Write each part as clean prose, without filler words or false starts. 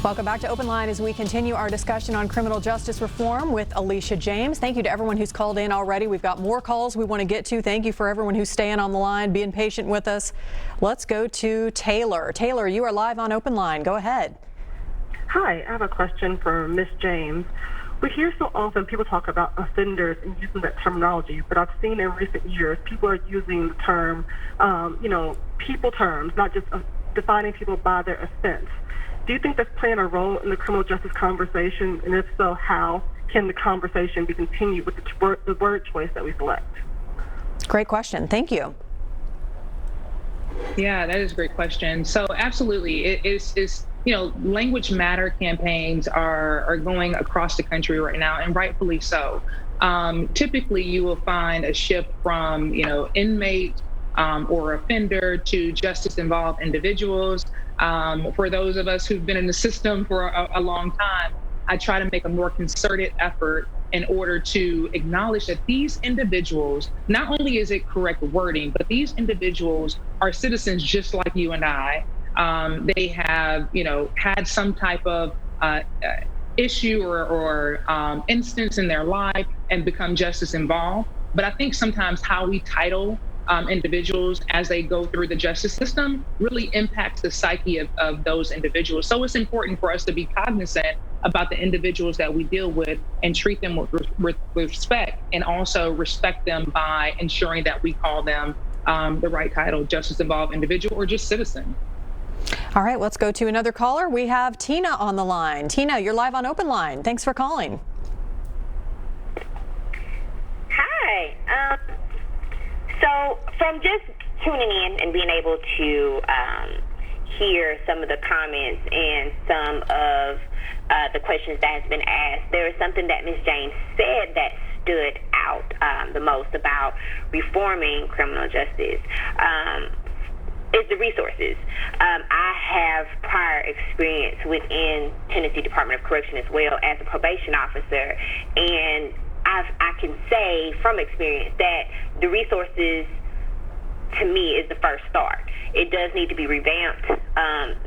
Welcome back to Open Line as we continue our discussion on criminal justice reform with Alisha James. Thank you to everyone who's called in already. We've got more calls we want to get to. Thank you for everyone who's staying on the line, being patient with us. Let's go to Taylor. Taylor, you are live on Open Line. Go ahead. Hi, I have a question for Ms. James. We hear so often people talk about offenders and using that terminology, but I've seen in recent years people are using the term, people terms, not just defining people by their offense. Do you think that's playing a role in the criminal justice conversation? And if so, how can the conversation be continued with the word choice that we select? Great question. Thank you. Yeah, that is a great question. So absolutely, it is language matter campaigns are going across the country right now, and rightfully so. Typically, you will find a shift from, inmate or offender to justice-involved individuals. For those of us who've been in the system for a long time, I try to make a more concerted effort in order to acknowledge that these individuals, not only is it correct wording, but these individuals are citizens just like you and I. They have, had some type of issue or instance in their life and become justice involved. But I think sometimes how we title individuals as they go through the justice system really impacts the psyche of those individuals. So it's important for us to be cognizant about the individuals that we deal with and treat them with respect, and also respect them by ensuring that we call them the right title, justice involved individual or just citizen. All right, let's go to another caller. We have Tina on the line. Tina, you're live on Open Line. Thanks for calling. Hi. So from just tuning in and being able to hear some of the comments and some of the questions that has been asked, there was something that Ms. James said that stood out the most about reforming criminal justice. Is the resources. I have prior experience within Tennessee Department of Correction as well as a probation officer, and I can say from experience that the resources, to me, is the first start. It does need to be revamped.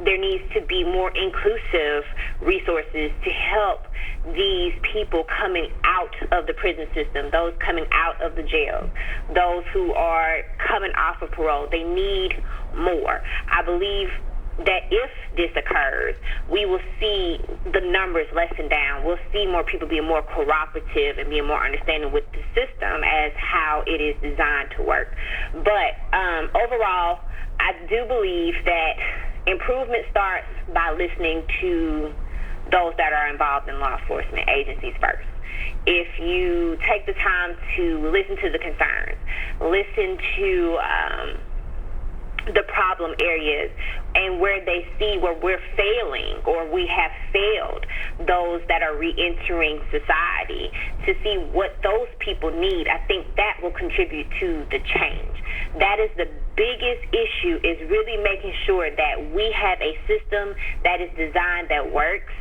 There needs to be more inclusive resources to help these people coming out of the prison system, those coming out of the jail, those who are coming off of parole. They need more. I believe that if this occurs, we will see the numbers lessen down. We'll see more people being more cooperative and being more understanding with the system as how it is designed to work. But overall, I do believe that improvement starts by listening to those that are involved in law enforcement agencies first. If you take the time to listen to the concerns, listen to the problem areas and where they see where we're failing or we have failed those that are re-entering society, to see what those people need, I think that will contribute to the change. That is the biggest issue, is really making sure that we have a system that is designed, that works,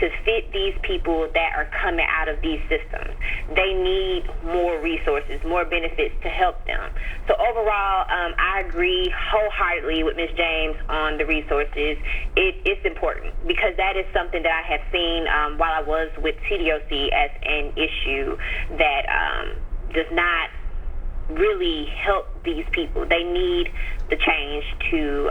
to fit these people that are coming out of these systems. They need more resources, more benefits to help them. So overall, I agree wholeheartedly with Ms. James on the resources. It's important because that is something that I have seen while I was with CDOC as an issue that does not really help these people. They need the change to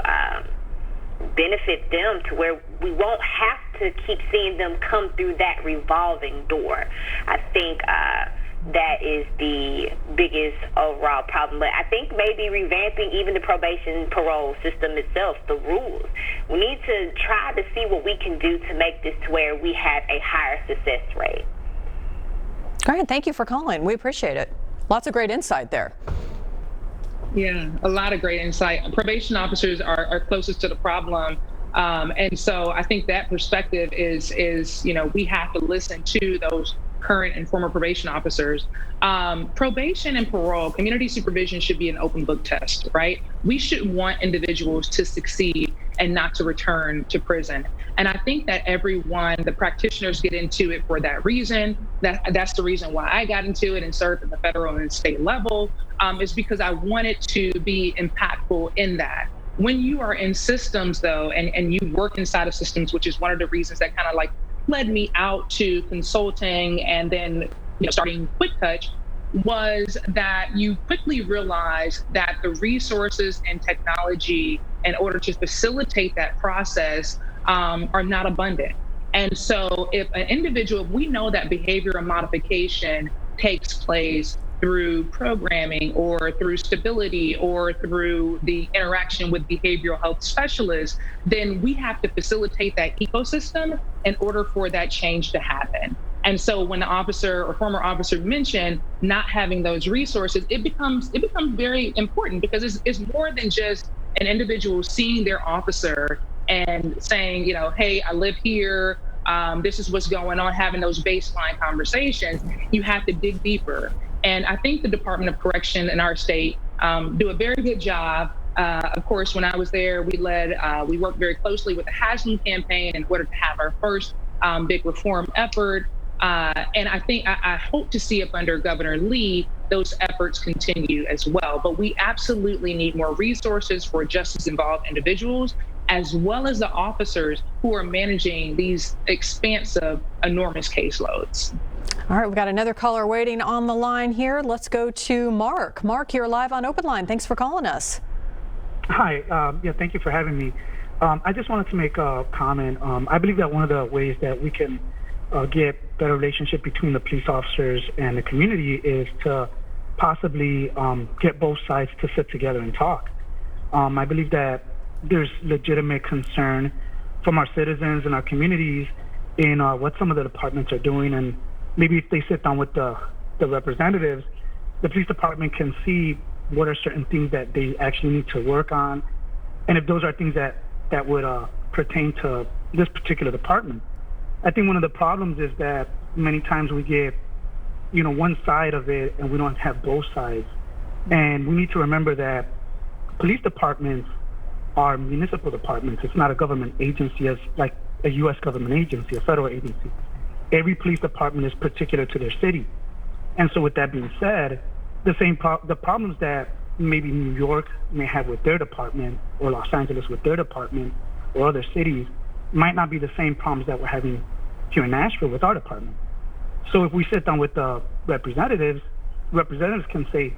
benefit them to where we won't have to keep seeing them come through that revolving door. I think that is the biggest overall problem. But I think maybe revamping even the probation parole system itself, the rules. We need to try to see what we can do to make this to where we have a higher success rate. All right, thank you for calling. We appreciate it. Lots of great insight there. Yeah, a lot of great insight. Probation officers are closest to the problem. And so I think that perspective is, we have to listen to those current and former probation officers. Probation and parole, community supervision should be an open book test, right? We should want individuals to succeed and not to return to prison. And I think that the practitioners get into it for that reason. That's the reason why I got into it and served at the federal and state level, is because I wanted to be impactful in that. When you are in systems, though, and you work inside of systems, which is one of the reasons that kind of like led me out to consulting and then starting Quick Touch, was that you quickly realize that the resources and technology in order to facilitate that process are not abundant. And so if an individual, we know that behavioral modification takes place through programming or through stability or through the interaction with behavioral health specialists, then we have to facilitate that ecosystem in order for that change to happen. And so when the officer or former officer mentioned not having those resources, it becomes very important, because it's more than just an individual seeing their officer and saying, hey, I live here. This is what's going on, having those baseline conversations. You have to dig deeper. And I think the Department of Correction in our state do a very good job. Of course, when I was there, we worked very closely with the Haslam campaign in order to have our first big reform effort. And I hope to see up under Governor Lee, those efforts continue as well. But we absolutely need more resources for justice-involved individuals, as well as the officers who are managing these expansive, enormous caseloads. All right, we've got another caller waiting on the line here. Let's go to Mark. Mark, you're live on Open Line. Thanks for calling us. Hi. Thank you for having me. I just wanted to make a comment. I believe that one of the ways that we can get better relationship between the police officers and the community is to possibly get both sides to sit together and talk. I believe that there's legitimate concern from our citizens and our communities in what some of the departments are doing, and maybe if they sit down with the representatives, the police department can see what are certain things that they actually need to work on, and if those are things that would pertain to this particular department. I think one of the problems is that many times we get, one side of it and we don't have both sides. And we need to remember that police departments are municipal departments. It's not a government agency as like a U.S. government agency, a federal agency. Every police department is particular to their city. And so with that being said, the problems that maybe New York may have with their department, or Los Angeles with their department, or other cities might not be the same problems that we're having here in Nashville with our department. So if we sit down with the representatives can say,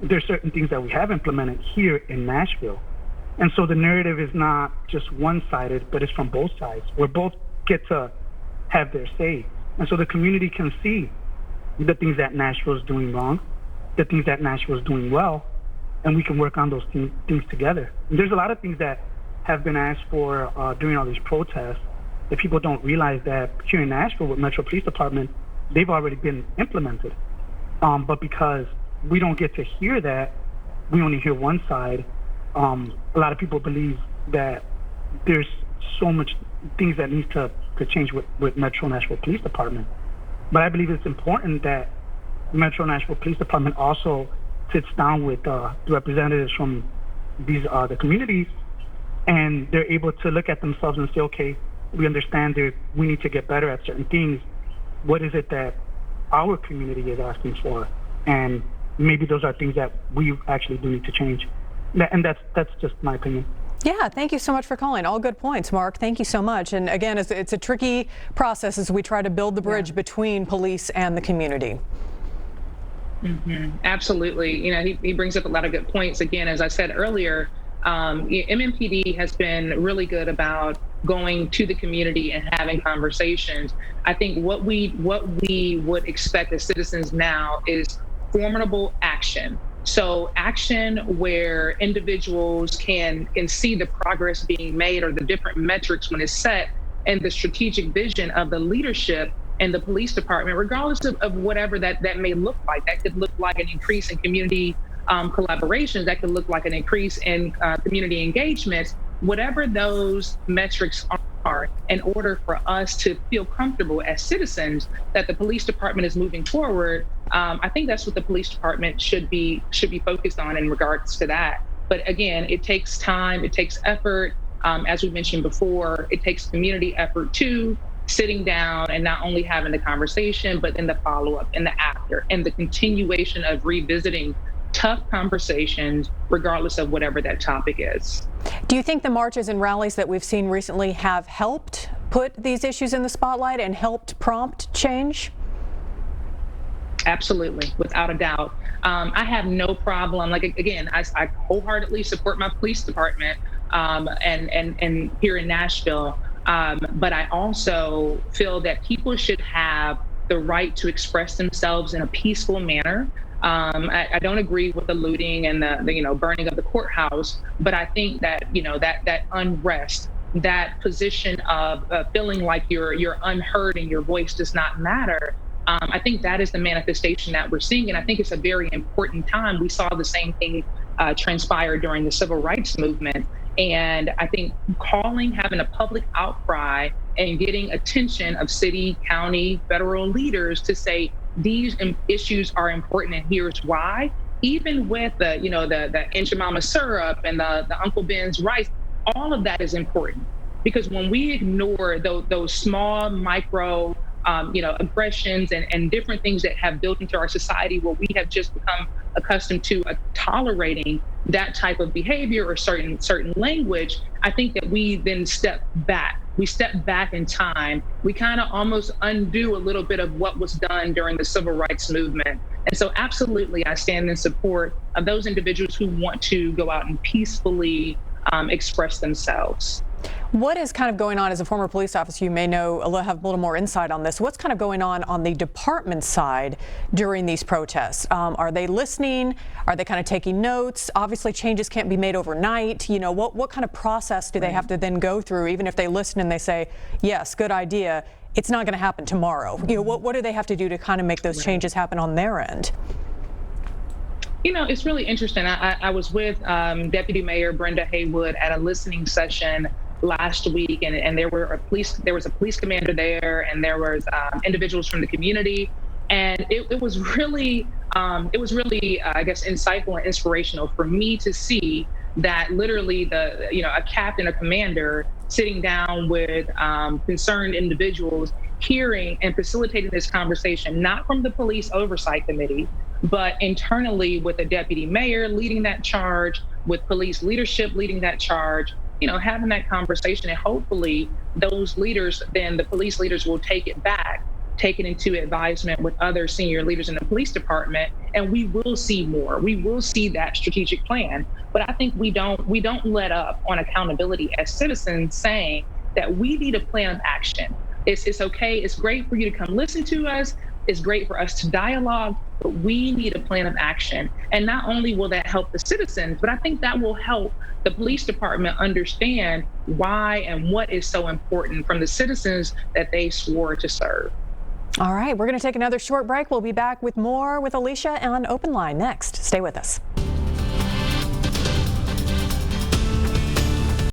there's certain things that we have implemented here in Nashville. And so the narrative is not just one-sided, but it's from both sides, where both get to have their say. And so the community can see the things that Nashville is doing wrong, the things that Nashville is doing well, and we can work on those things together. And there's a lot of things that have been asked for during all these protests that people don't realize that here in Nashville with Metro Police Department, they've already been implemented. But because we don't get to hear that, we only hear one side. A lot of people believe that there's so much things that needs to change with Metro Nashville Police Department. But I believe it's important that Metro Nashville Police Department also sits down with the representatives from the communities, and they're able to look at themselves and say, okay, we understand that we need to get better at certain things. What is it that our community is asking for? And maybe those are things that we actually do need to change. And that's just my opinion. Yeah, thank you so much for calling. All good points, Mark. Thank you so much. And again, it's a tricky process as we try to build the bridge between police and the community. Mm-hmm. Absolutely. He brings up a lot of good points. Again, as I said earlier, MNPD has been really good about going to the community and having conversations. I think what we would expect as citizens now is formidable action. So action where individuals can see the progress being made, or the different metrics when it's set, and the strategic vision of the leadership and the police department, regardless of whatever that may look like. That could look like an increase in community collaborations. That could look like an increase in community engagements. Whatever those metrics are, in order for us to feel comfortable as citizens that the police department is moving forward, I think that's what the police department should be focused on in regards to that. But again, it takes time, it takes effort. As we mentioned before, it takes community effort too, sitting down and not only having the conversation, but in the follow-up and the after and the continuation of revisiting tough conversations, regardless of whatever that topic is. Do you think the marches and rallies that we've seen recently have helped put these issues in the spotlight and helped prompt change? Absolutely, without a doubt. I have no problem. Like, again, I wholeheartedly support my police department and here in Nashville. But I also feel that people should have the right to express themselves in a peaceful manner. I don't agree with the looting and the burning of the courthouse, but I think that that unrest, that position of feeling like you're unheard and your voice does not matter. I think that is the manifestation that we're seeing, and I think it's a very important time. We saw the same thing transpire during the civil rights movement, and I think having a public outcry and getting attention of city, county, federal leaders to say these issues are important and here's why. Even with the Aunt Jemima syrup and the Uncle Ben's rice, all of that is important, because when we ignore those small micro aggressions and different things that have built into our society, where we have just become accustomed to tolerating that type of behavior or certain language, I think that we then step back. We step back in time. We kind of almost undo a little bit of what was done during the civil rights movement. And so absolutely, I stand in support of those individuals who want to go out and peacefully express themselves. What is kind of going on as a former police officer? You may have a little more insight on this. What's kind of going on the department side during these protests? Are they listening? Are they kind of taking notes? Obviously, changes can't be made overnight. What kind of process do they have to then go through, even if they listen and they say, yes, good idea, it's not going to happen tomorrow? What do they have to do to kind of make those changes happen on their end? It's really interesting. I was with Deputy Mayor Brenda Haywood at a listening session last week, and there was a police commander there, and there was individuals from the community, and it was really I guess insightful and inspirational for me to see that literally a captain, a commander, sitting down with concerned individuals, hearing and facilitating this conversation, not from the police oversight committee, but internally with the deputy mayor leading that charge, with police leadership leading that charge, having that conversation. And hopefully those leaders, then the police leaders, will take it into advisement with other senior leaders in the police department, and we will see more. We will see that strategic plan. But I think we don't let up on accountability as citizens, saying that we need a plan of action. It's okay. It's great for you to come listen to us. It's great for us to dialogue, but we need a plan of action. And not only will that help the citizens, but I think that will help the police department understand why and what is so important from the citizens that they swore to serve. All right, we're going to take another short break. We'll be back with more with Alisha on Open Line next. Stay with us.